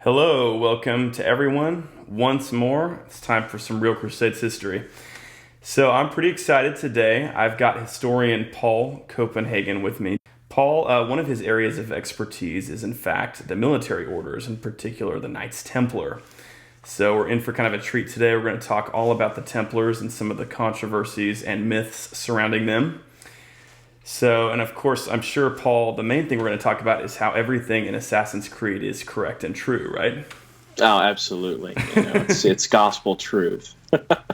Hello, welcome to everyone. Once more, it's time for some real Crusades history. So I'm pretty excited today. I've got historian Paul Copenhagen with me. Paul, one of his areas of expertise is in fact the military orders, in particular the Knights Templar. So we're in for kind of a treat today. We're going to talk all about the Templars and some of the controversies and myths surrounding them. So, and of course, I'm sure, Paul, the main thing we're going to talk about is how everything in Assassin's Creed is correct and true, right? Oh, absolutely. It's gospel truth.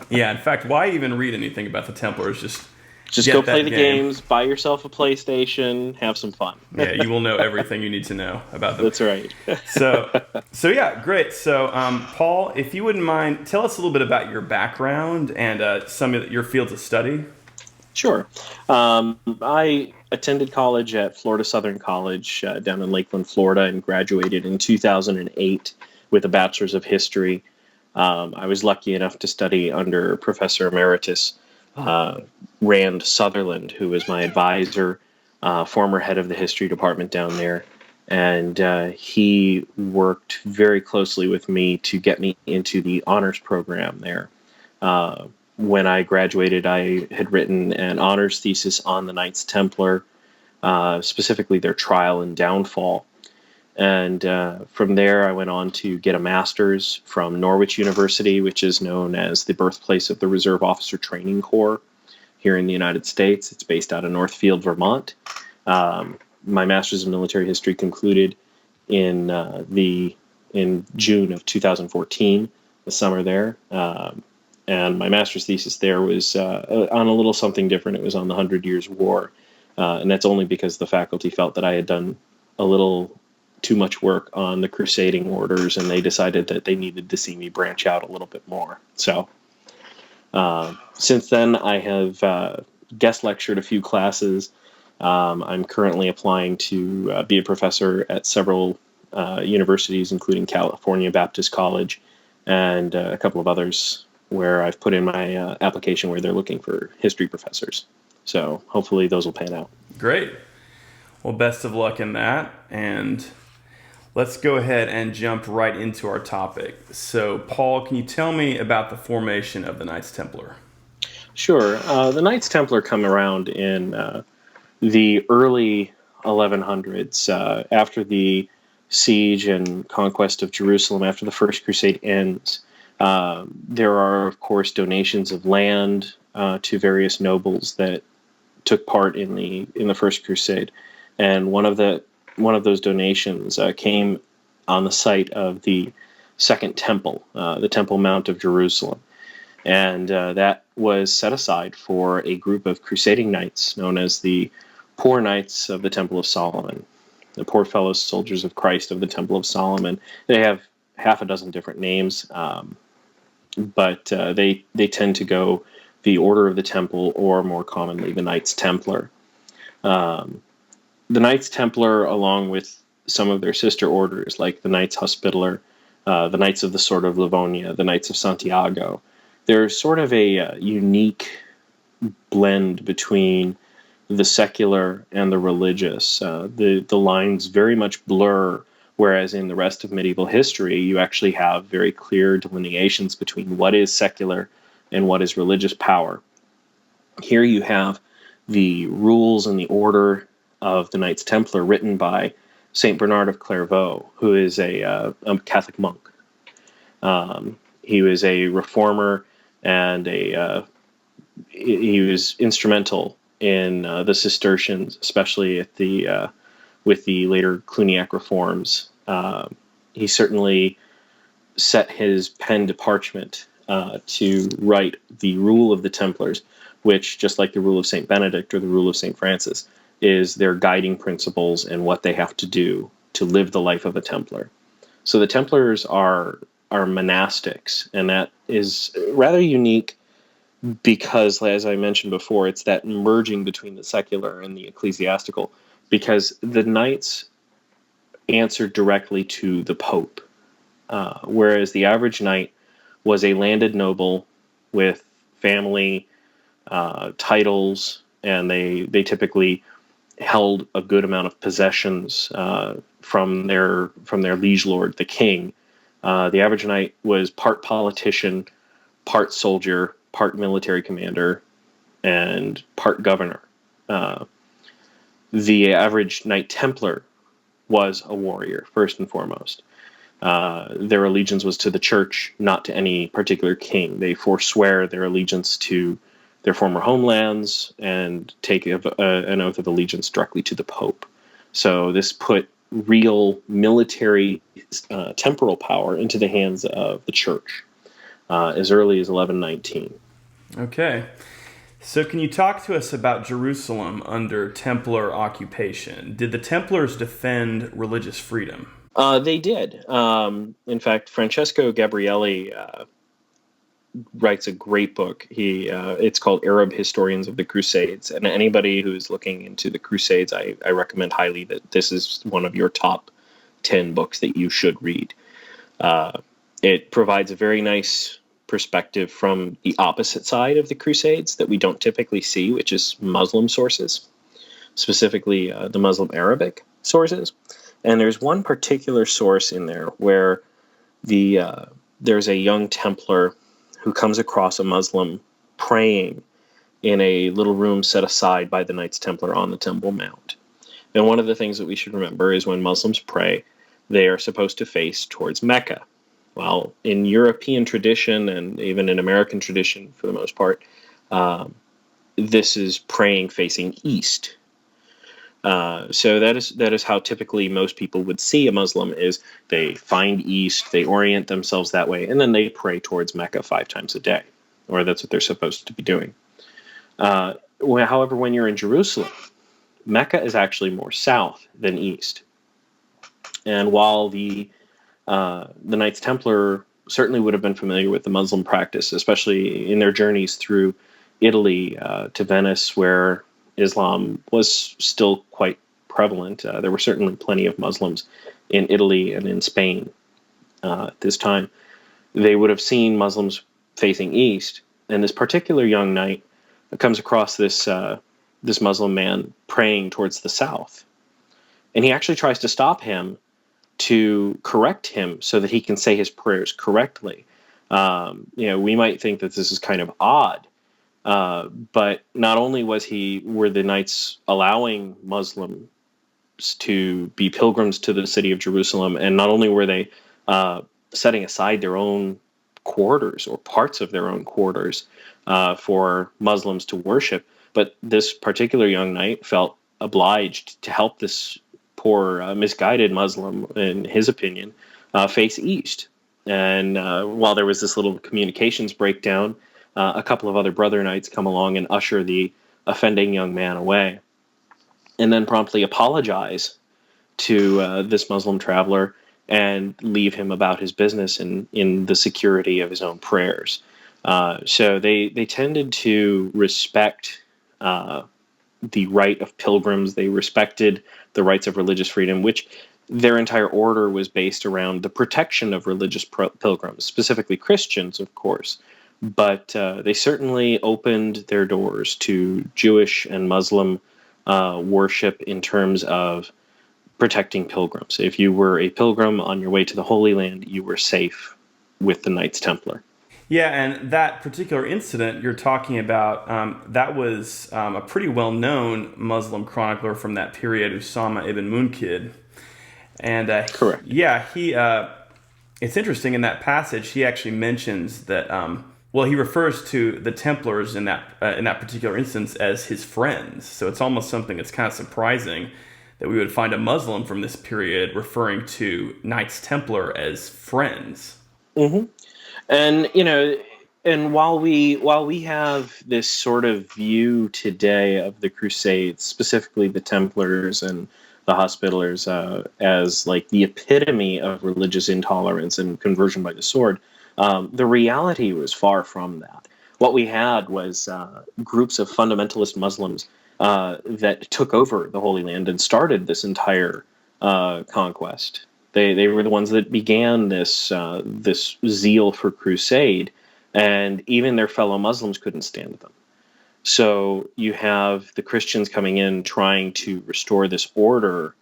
Yeah, in fact, why even read anything about the Templars? Just go Get play that the game. games, buy yourself a PlayStation, have some fun. Yeah, you will know everything you need to know about them. That's right. So, so yeah, great. So, Paul, if you wouldn't mind, tell us a little bit about your background and some of your fields of study. Sure. I attended college at Florida Southern College down in Lakeland, Florida, and graduated in 2008 with a bachelor's of history. I was lucky enough to study under Professor Emeritus Rand Sutherland, who was my advisor, former head of the history department down there. And he worked very closely with me to get me into the honors program there. When I graduated, I had written an honors thesis on the Knights Templar, specifically their trial and downfall. And from there, I went on to get a master's from Norwich University, which is known as the birthplace of the Reserve Officer Training Corps here in the United States. It's based out of Northfield, Vermont. My master's in military history concluded in June of 2014, the summer there. And my master's thesis there was on a little something different. It was on the 100 Years' War. And that's only because the faculty felt that I had done a little too much work on the crusading orders, and they decided that they needed to see me branch out a little bit more. So since then, I have guest lectured a few classes. I'm currently applying to be a professor at several universities, including California Baptist College and a couple of others where I've put in my application where they're looking for history professors. So hopefully those will pan out. Great. Well, best of luck in that. And let's go ahead and jump right into our topic. So, Paul, can you tell me about the formation of the Knights Templar? Sure. The Knights Templar come around in the early 1100s after the siege and conquest of Jerusalem, after the First Crusade ends. There are, of course, donations of land to various nobles that took part in the First Crusade, and one of those donations came on the site of the Second Temple, the Temple Mount of Jerusalem, and that was set aside for a group of crusading knights known as the Poor Knights of the Temple of Solomon, the Poor Fellow Soldiers of Christ of the Temple of Solomon. They have half a dozen different names. But they tend to go the Order of the Temple, or more commonly the Knights Templar. The Knights Templar, along with some of their sister orders like the Knights Hospitaller, the Knights of the Sword of Livonia, the Knights of Santiago, they're sort of a unique blend between the secular and the religious. The lines very much blur. Whereas in the rest of medieval history, you actually have very clear delineations between what is secular and what is religious power. Here you have the rules and the order of the Knights Templar written by Saint Bernard of Clairvaux, who is a Catholic monk. He was a reformer, and he was instrumental in the Cistercians, especially at with the later Cluniac reforms. He certainly set his pen to parchment to write the rule of the Templars, which, just like the rule of St. Benedict or the rule of St. Francis, is their guiding principles and what they have to do to live the life of a Templar. So the Templars are monastics, and that is rather unique because, as I mentioned before, it's that merging between the secular and the ecclesiastical, because the knights answered directly to the Pope, whereas the average knight was a landed noble with family, titles, and they typically held a good amount of possessions from their liege lord, the king. The average knight was part politician, part soldier, part military commander, and part governor. The average Knight Templar was a warrior, first and foremost. Their allegiance was to the church, not to any particular king. They forswear their allegiance to their former homelands and take an oath of allegiance directly to the Pope. So this put real military temporal power into the hands of the church as early as 1119. Okay. So can you talk to us about Jerusalem under Templar occupation? Did the Templars defend religious freedom? They did. In fact, Francesco Gabrielli writes a great book. It's called Arab Historians of the Crusades. And anybody who's looking into the Crusades, I recommend highly that this is one of your top 10 books that you should read. It provides a very nice perspective from the opposite side of the Crusades that we don't typically see, which is Muslim sources, specifically the Muslim Arabic sources. And there's one particular source in there where there's a young Templar who comes across a Muslim praying in a little room set aside by the Knights Templar on the Temple Mount. And one of the things that we should remember is when Muslims pray, they are supposed to face towards Mecca. Well, in European tradition and even in American tradition, for the most part, this is praying facing east. So that is how typically most people would see a Muslim is they find east, they orient themselves that way, and then they pray towards Mecca 5 times a day, or that's what they're supposed to be doing. However, when you're in Jerusalem, Mecca is actually more south than east. And while the Knights Templar certainly would have been familiar with the Muslim practice, especially in their journeys through Italy to Venice, where Islam was still quite prevalent. There were certainly plenty of Muslims in Italy and in Spain at this time. They would have seen Muslims facing east, and this particular young knight comes across this Muslim man praying towards the south. And he actually tries to stop him to correct him so that he can say his prayers correctly. We might think that this is kind of odd, but not only were the Knights allowing Muslims to be pilgrims to the city of Jerusalem, and not only were they setting aside their own quarters or parts of their own quarters for Muslims to worship, but this particular young knight felt obliged to help this poor, misguided Muslim, in his opinion, face east. And while there was this little communications breakdown, a couple of other brother knights come along and usher the offending young man away, and then promptly apologize to this Muslim traveler and leave him about his business in the security of his own prayers. So they tended to respect the right of pilgrims. They respected the rights of religious freedom, which their entire order was based around the protection of religious pilgrims, specifically Christians, of course. But they certainly opened their doors to Jewish and Muslim worship in terms of protecting pilgrims. If you were a pilgrim on your way to the Holy Land, you were safe with the Knights Templar. Yeah, and that particular incident you're talking about, that was a pretty well-known Muslim chronicler from that period, Usama ibn Munkid. And correct. It's interesting in that passage, he actually mentions that, he refers to the Templars in that particular instance as his friends. So it's almost something that's kind of surprising that we would find a Muslim from this period referring to Knights Templar as friends. Mm-hmm. And and while we have this sort of view today of the Crusades, specifically the Templars and the Hospitallers, as like the epitome of religious intolerance and conversion by the sword, the reality was far from that. What we had was groups of fundamentalist Muslims that took over the Holy Land and started this entire conquest. They were the ones that began this zeal for crusade, and even their fellow Muslims couldn't stand them. So you have the Christians coming in trying to restore this order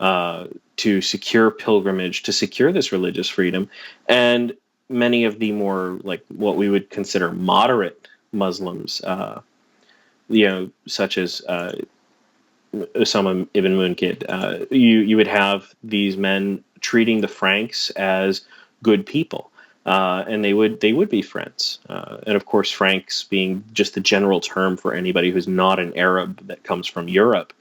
to secure pilgrimage, to secure this religious freedom. And many of the more, like, what we would consider moderate Muslims, such as Osama ibn Munkid, you would have these men treating the Franks as good people, and they would be friends. And of course, Franks being just the general term for anybody who's not an Arab that comes from Europe,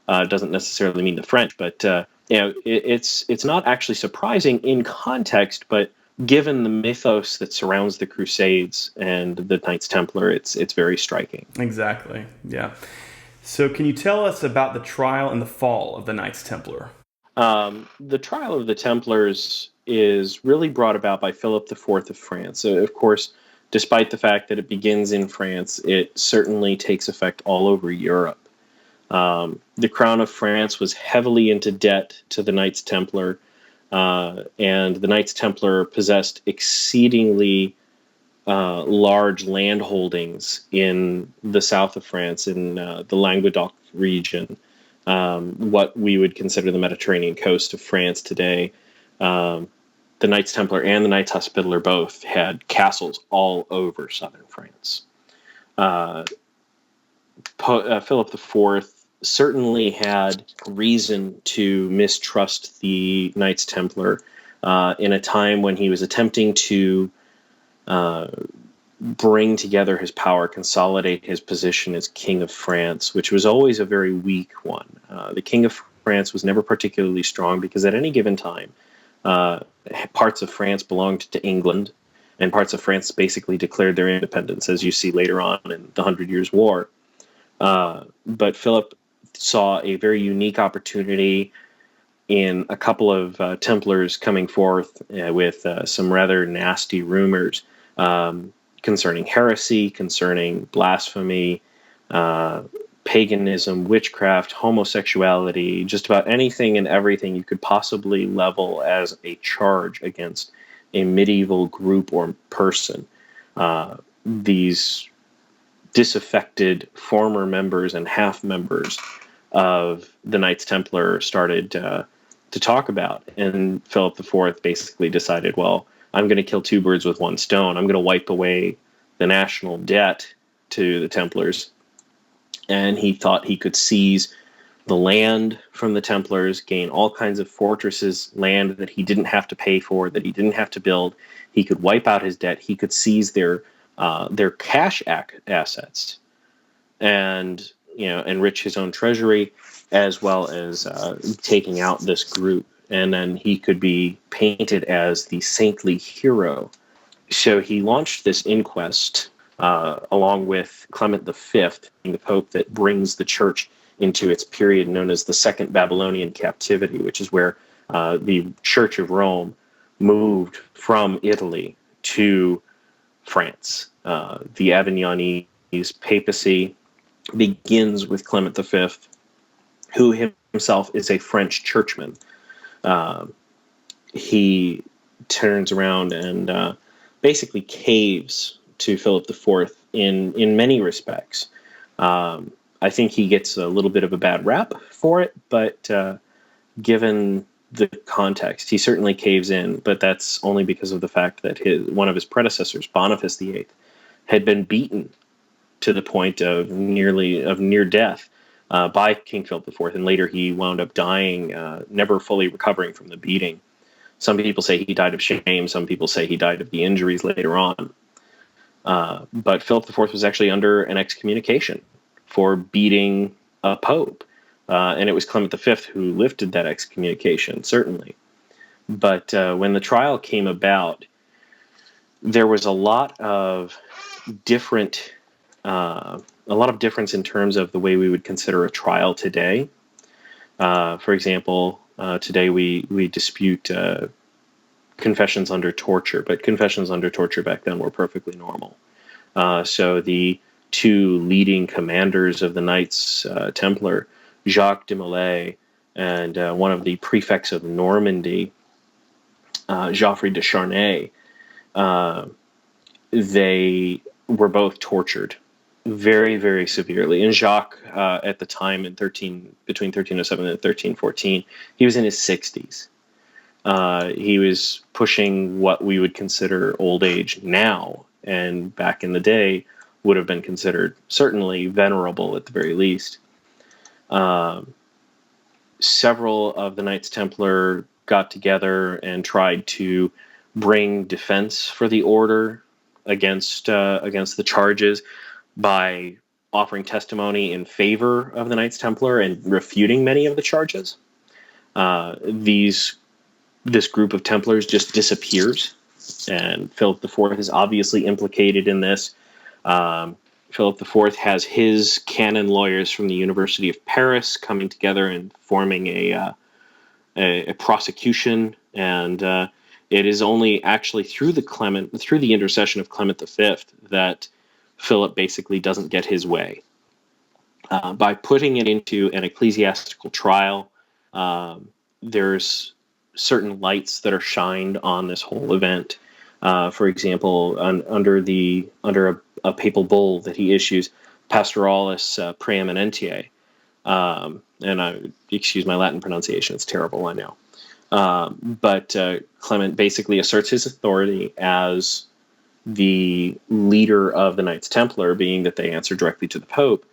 doesn't necessarily mean the French. But it's not actually surprising in context, but given the mythos that surrounds the Crusades and the Knights Templar, it's very striking. Exactly. Yeah. So can you tell us about the trial and the fall of the Knights Templar? The trial of the Templars is really brought about by Philip IV of France. Of course, despite the fact that it begins in France, it certainly takes effect all over Europe. The crown of France was heavily into debt to the Knights Templar, and the Knights Templar possessed exceedingly large land holdings in the south of France, in the Languedoc region, what we would consider the Mediterranean coast of France today. The Knights Templar and the Knights Hospitaller both had castles all over southern France. Philip IV certainly had reason to mistrust the Knights Templar in a time when he was attempting to bring together his power, consolidate his position as King of France, which was always a very weak one. The King of France was never particularly strong because at any given time, parts of France belonged to England, and parts of France basically declared their independence, as you see later on in the 100 Years' War. But Philip saw a very unique opportunity in a couple of Templars coming forth with some rather nasty rumors concerning heresy, concerning blasphemy, paganism, witchcraft, homosexuality, just about anything and everything you could possibly level as a charge against a medieval group or person. These disaffected former members and half members of the Knights Templar started to talk about, and Philip IV basically decided, well, I'm going to kill two birds with one stone. I'm going to wipe away the national debt to the Templars. And he thought he could seize the land from the Templars, gain all kinds of fortresses, land that he didn't have to pay for, that he didn't have to build. He could wipe out his debt. He could seize their cash assets, and enrich his own treasury, as well as taking out this group. And then he could be painted as the saintly hero. So he launched this inquest along with Clement V, the Pope that brings the church into its period known as the Second Babylonian Captivity, which is where the Church of Rome moved from Italy to France. The Avignonese papacy begins with Clement V, who himself is a French churchman. He turns around and basically caves to Philip IV in many respects. I think he gets a little bit of a bad rap for it, but given the context, he certainly caves in. But that's only because of the fact that one of his predecessors, Boniface VIII, had been beaten to the point of near death by King Philip IV, and later he wound up dying, never fully recovering from the beating. Some people say he died of shame. Some people say he died of the injuries later on. But Philip IV was actually under an excommunication for beating a pope. And it was Clement V who lifted that excommunication, certainly. But when the trial came about, there was a lot of difference in terms of the way we would consider a trial today. For example, today we dispute confessions under torture, but confessions under torture back then were perfectly normal. So the two leading commanders of the Knights Templar, Jacques de Molay, and one of the prefects of Normandy, Geoffrey de Charnay, they were both tortured very, very severely. And Jacques, at the time between 1307 and 1314, he was in his 60s. He was pushing what we would consider old age now, and back in the day would have been considered certainly venerable at the very least. Several of the Knights Templar got together and tried to bring defense for the order against the charges by offering testimony in favor of the Knights Templar and refuting many of the charges. This group of Templars just disappears, and Philip IV is obviously implicated in this. Philip IV has his canon lawyers from the University of Paris coming together and forming a prosecution, and it is only actually through the intercession of Clement V that Philip basically doesn't get his way. By putting it into an ecclesiastical trial, there's certain lights that are shined on this whole event. For example, under a papal bull that he issues, Pastoralis Preeminentiae, and excuse my Latin pronunciation, it's terrible, I know. But Clement basically asserts his authority as the leader of the Knights Templar, being that they answer directly to the Pope,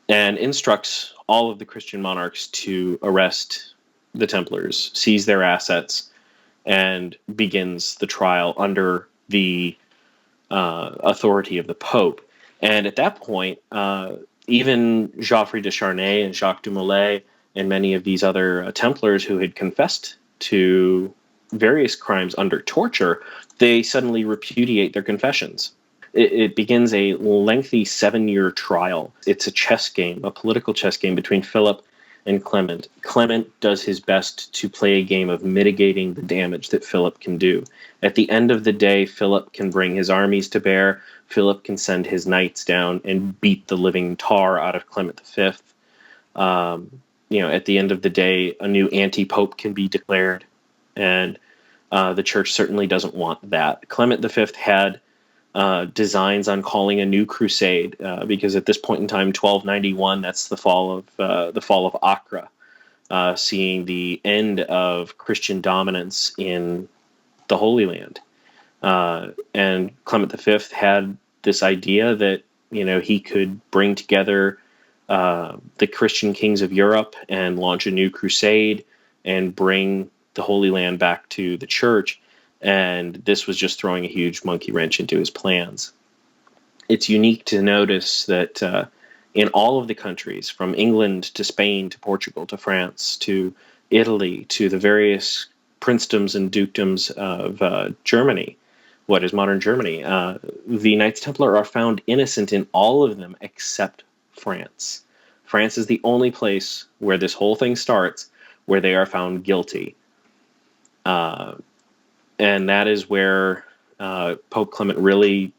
and instructs all of the Christian monarchs to arrest the Templars, seize their assets, and begins the trial under the authority of the Pope. And at that point, even Geoffrey de Charnay and Jacques de Molay and many of these other Templars who had confessed to various crimes under torture, they suddenly repudiate their confessions. It begins a lengthy 7-year trial. It's a chess game, a political chess game between Philip and Clement. Clement does his best to play a game of mitigating the damage that Philip can do. At the end of the day, Philip can bring his armies to bear. Philip can send his knights down and beat the living tar out of Clement V. At the end of the day, a new anti-pope can be declared, and the church certainly doesn't want that. Clement V had designs on calling a new crusade, because at this point in time, 1291, that's the fall of Acre, seeing the end of Christian dominance in the Holy Land. And Clement V had this idea that he could bring together the Christian kings of Europe and launch a new crusade and bring the Holy Land back to the church. And this was just throwing a huge monkey wrench into his plans. It's unique to notice that in all of the countries, from England to Spain to Portugal to France to Italy to the various princedoms and dukedoms of Germany, what is modern Germany, the Knights Templar are found innocent in all of them except France. France is the only place where this whole thing starts where they are found guilty. And that is where Pope Clement really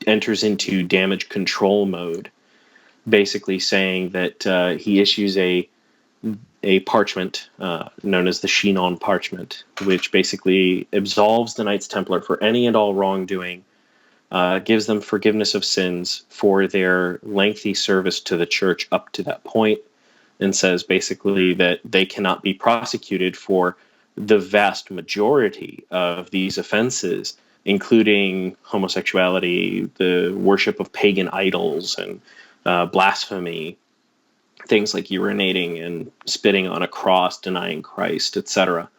enters into damage control mode, basically saying that he issues a parchment known as the Chinon parchment, which basically absolves the Knights Templar for any and all wrongdoing, gives them forgiveness of sins for their lengthy service to the church up to that point, and says basically that they cannot be prosecuted for the vast majority of these offenses, including homosexuality, the worship of pagan idols, and blasphemy, things like urinating and spitting on a cross, denying Christ, etc.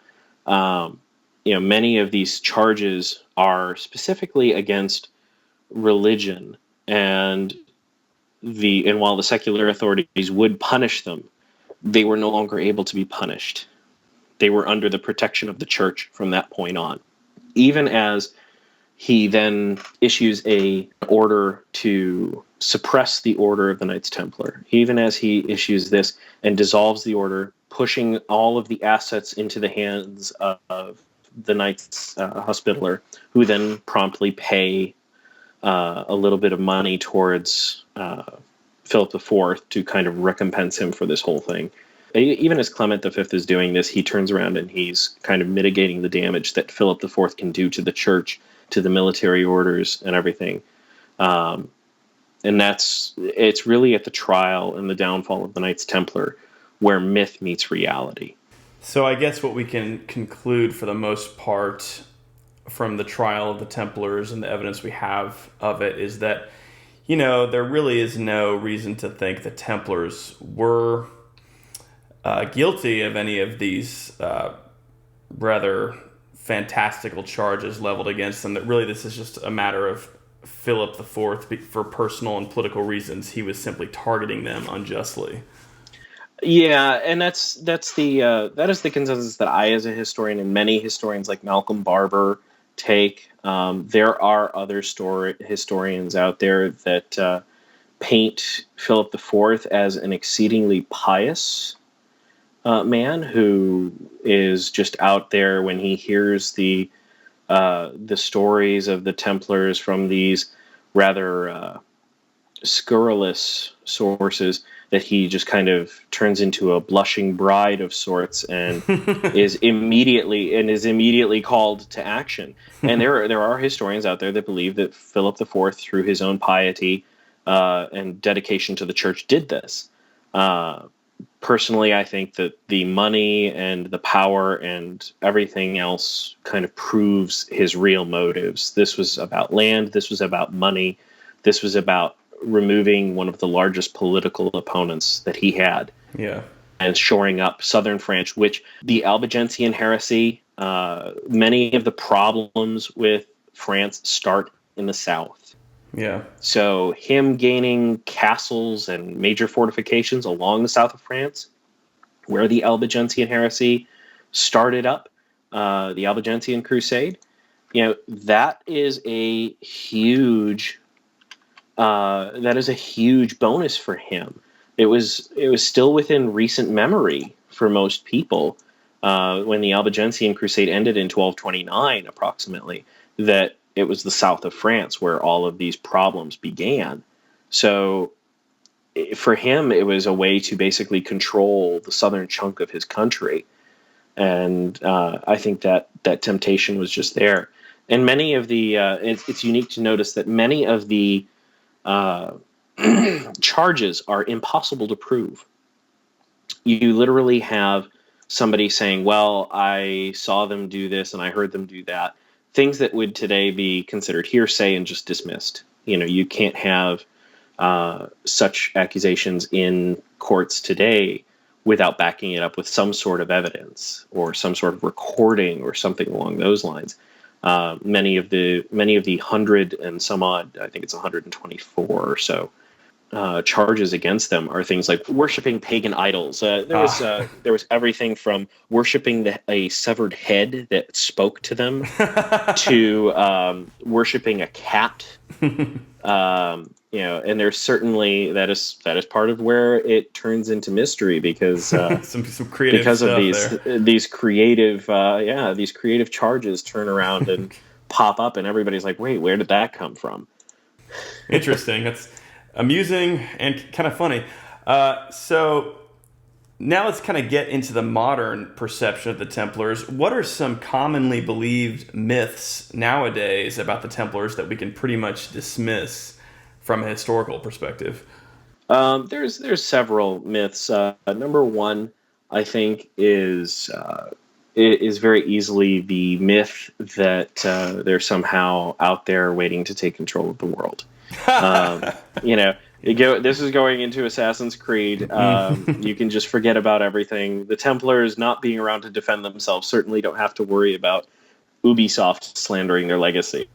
Many of these charges are specifically against religion, and while the secular authorities would punish them, they were no longer able to be punished. They were under the protection of the church from that point on. Even as he then issues an order to suppress the order of the Knights Templar, even as he issues this and dissolves the order, pushing all of the assets into the hands of the Knights Hospitaller, who then promptly pay a little bit of money towards Philip IV to kind of recompense him for this whole thing. Even as Clement V is doing this, he turns around and he's kind of mitigating the damage that Philip IV can do to the church, to the military orders, and everything. And And it's really at the trial and the downfall of the Knights Templar where myth meets reality. So I guess what we can conclude for the most part from the trial of the Templars and the evidence we have of it is that, there really is no reason to think the Templars were guilty of any of these rather fantastical charges leveled against them. That really this is just a matter of Philip IV, for personal and political reasons, he was simply targeting them unjustly. Yeah, and that is the consensus that I, as a historian, and many historians like Malcolm Barber take. There are other historians out there that paint Philip IV as an exceedingly pious man who is just out there when he hears the stories of the Templars from these rather scurrilous sources, that he just kind of turns into a blushing bride of sorts and is immediately called to action. And there are historians out there that believe that Philip IV, through his own piety and dedication to the church, did this. Personally, I think that the money and the power and everything else kind of proves his real motives. This was about land. This was about money. This was about removing one of the largest political opponents that he had. Yeah. And shoring up southern France, which the Albigensian heresy, many of the problems with France start in the south. Yeah. So him gaining castles and major fortifications along the south of France, where the Albigensian heresy started up, the Albigensian Crusade, that is a huge bonus for him. It was still within recent memory for most people when the Albigensian Crusade ended in 1229, approximately, that it was the south of France where all of these problems began. So for him, it was a way to basically control the southern chunk of his country. And I think that temptation was just there. And many of the it's unique to notice that many of the charges are impossible to prove. You literally have somebody saying, well, I saw them do this and I heard them do that. Things that would today be considered hearsay and just dismissed. You can't have such accusations in courts today without backing it up with some sort of evidence or some sort of recording or something along those lines. Many of the 100 and some odd, I think it's 124 or so, charges against them are things like worshiping pagan idols. There was everything from worshiping a severed head that spoke to them to worshiping a cat. And there's certainly that is part of where it turns into mystery because some creative because of these creative charges turn around and pop up, and everybody's like, wait, where did that come from? Interesting. That's amusing and kind of funny. So now let's kind of get into the modern perception of the Templars. What are some commonly believed myths nowadays about the Templars that we can pretty much dismiss from a historical perspective? There's several myths. Number one, I think, is very easily the myth that they're somehow out there waiting to take control of the world. This is going into Assassin's Creed. You can just forget about everything. The Templars not being around to defend themselves certainly don't have to worry about Ubisoft slandering their legacy.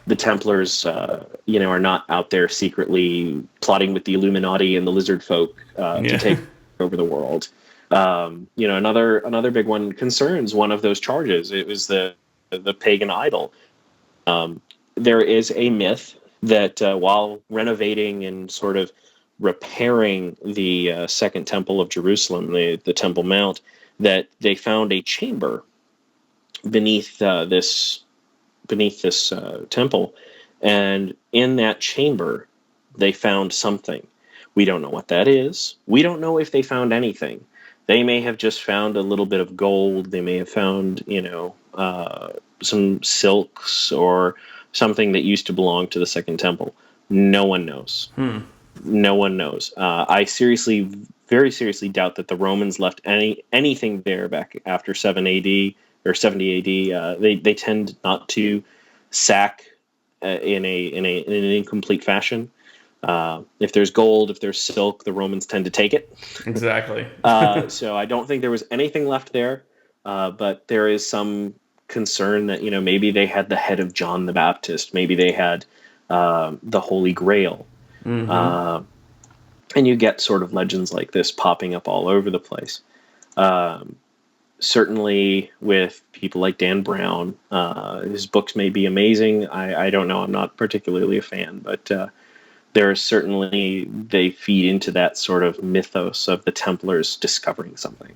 The Templars, are not out there secretly plotting with the Illuminati and the lizard folk to take over the world. Another big one concerns one of those charges. It was the pagan idol. There is a myth that while renovating and sort of repairing the Second Temple of Jerusalem, the Temple Mount, that they found a chamber beneath this temple, and in that chamber they found something. We don't know what that is. We don't know if they found anything. They may have just found a little bit of gold. They may have found some silks or something that used to belong to the Second Temple? No one knows. No one knows. I very seriously doubt that the Romans left anything there back after 7 AD or 70 AD. They tend not to sack in an incomplete fashion. If there's gold, if there's silk, the Romans tend to take it. Exactly. So I don't think there was anything left there, but there is some concern that maybe they had the head of John the Baptist, maybe they had the Holy Grail, and you get sort of legends like this popping up all over the place. Certainly with people like Dan Brown, his books may be amazing. I don't know. I'm not particularly a fan, but there is certainly, they feed into that sort of mythos of the Templars discovering something,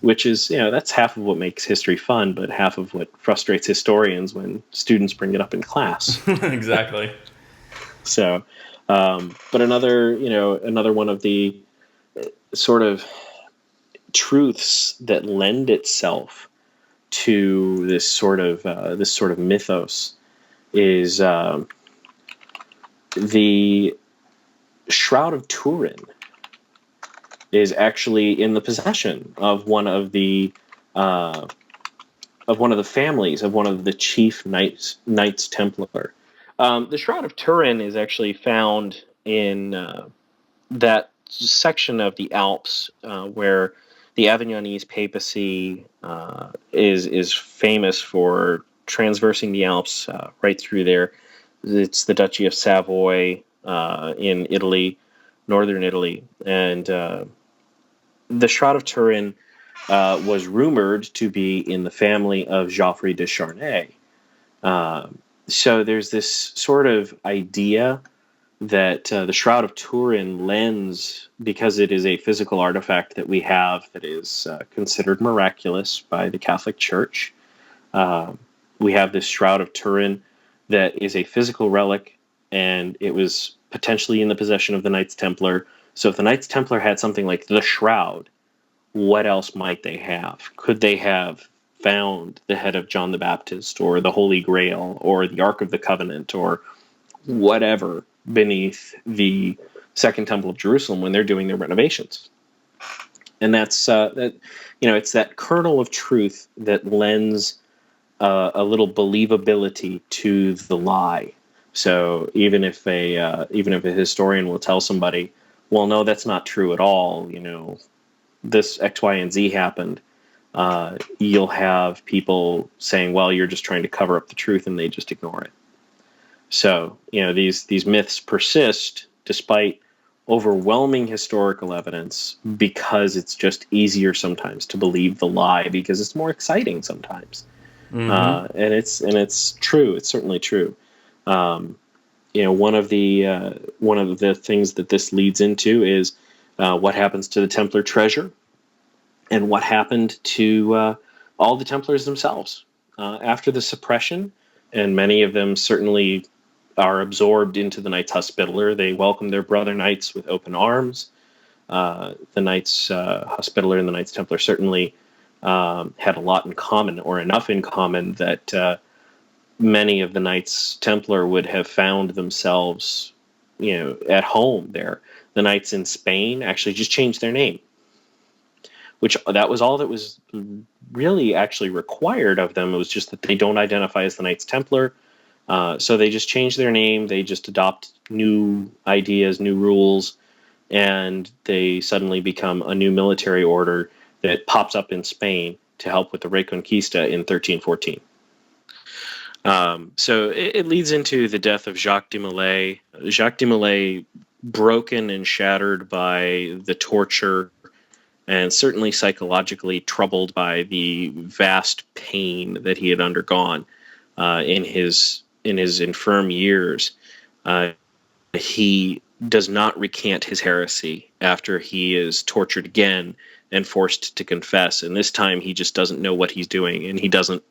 which is, that's half of what makes history fun, but half of what frustrates historians when students bring it up in class. Exactly. So, but another one of the sort of truths that lend itself to this sort of mythos is the Shroud of Turin is actually in the possession of one of the families of one of the chief Knights Templar. The Shroud of Turin is actually found in that section of the Alps where the Avignonese papacy is famous for transversing the Alps right through there. It's the Duchy of Savoy in Italy, northern Italy, and the Shroud of Turin was rumored to be in the family of Geoffrey de Charnay. So there's this sort of idea that the Shroud of Turin lends, because it is a physical artifact that we have that is considered miraculous by the Catholic Church. We have this Shroud of Turin that is a physical relic, and it was potentially in the possession of the Knights Templar. So if the Knights Templar had something like the Shroud, what else might they have? Could they have found the head of John the Baptist, or the Holy Grail, or the Ark of the Covenant, or whatever beneath the Second Temple of Jerusalem when they're doing their renovations? And that's it's that kernel of truth that lends a little believability to the lie. So even if a historian will tell somebody, well, no, that's not true at all, this X, Y, and Z happened, you'll have people saying, well, you're just trying to cover up the truth, and they just ignore it. So, these myths persist despite overwhelming historical evidence, because it's just easier sometimes to believe the lie because it's more exciting sometimes. And it's true. It's certainly true. One of the things that this leads into is what happens to the Templar treasure, and what happened to all the Templars themselves after the suppression. And many of them certainly are absorbed into the Knights Hospitaller. They welcome their brother knights with open arms. The Knights Hospitaller and the Knights Templar certainly had a lot in common, or enough in common, that many of the Knights Templar would have found themselves, at home there. The Knights in Spain actually just changed their name, which that was all that was really actually required of them. It was just that they don't identify as the Knights Templar. So they just change their name. They just adopt new ideas, new rules, and they suddenly become a new military order that pops up in Spain to help with the Reconquista in 1314. So it leads into the death of Jacques de Molay. Jacques de Molay, broken and shattered by the torture, and certainly psychologically troubled by the vast pain that he had undergone in his infirm years. He does not recant his heresy after he is tortured again and forced to confess. And this time he just doesn't know what he's doing, and he doesn't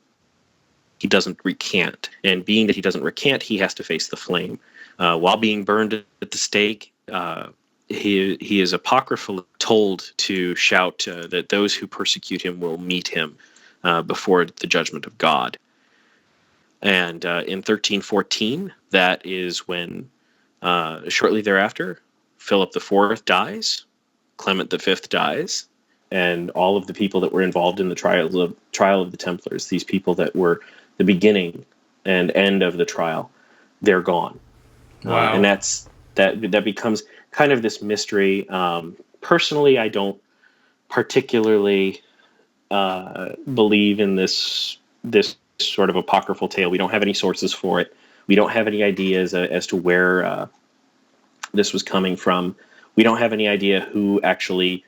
recant. And being that he doesn't recant, he has to face the flame. While being burned at the stake, he is apocryphally told to shout that those who persecute him will meet him before the judgment of God. And in 1314, that is when, shortly thereafter, Philip IV dies, Clement V dies, and all of the people that were involved in the trial of the Templars, these people that were the beginning and end of the trial, they're gone. Wow. And that becomes kind of this mystery. Personally, I don't particularly believe in this sort of apocryphal tale. We don't have any sources for it. We don't have any ideas as to where this was coming from. We don't have any idea who actually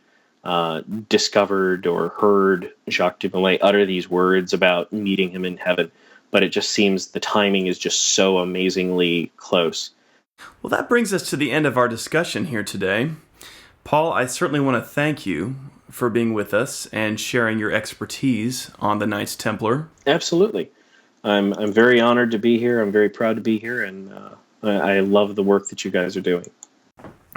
discovered or heard Jacques de Molay utter these words about meeting him in heaven. But it just seems the timing is just so amazingly close. Well, that brings us to the end of our discussion here today. Paul, I certainly want to thank you for being with us and sharing your expertise on the Knights Templar. Absolutely. I'm very honored to be here. I'm very proud to be here, and I love the work that you guys are doing.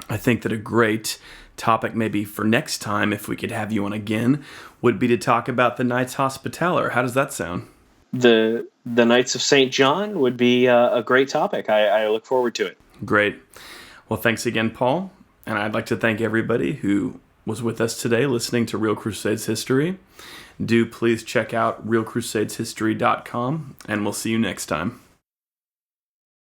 I think that a great topic maybe for next time, if we could have you on again, would be to talk about the Knights Hospitaller. How does that sound? The Knights of St. John would be a great topic. I look forward to it. Great. Well, thanks again, Paul. And I'd like to thank everybody who was with us today listening to Real Crusades History. Do please check out realcrusadeshistory.com, and we'll see you next time.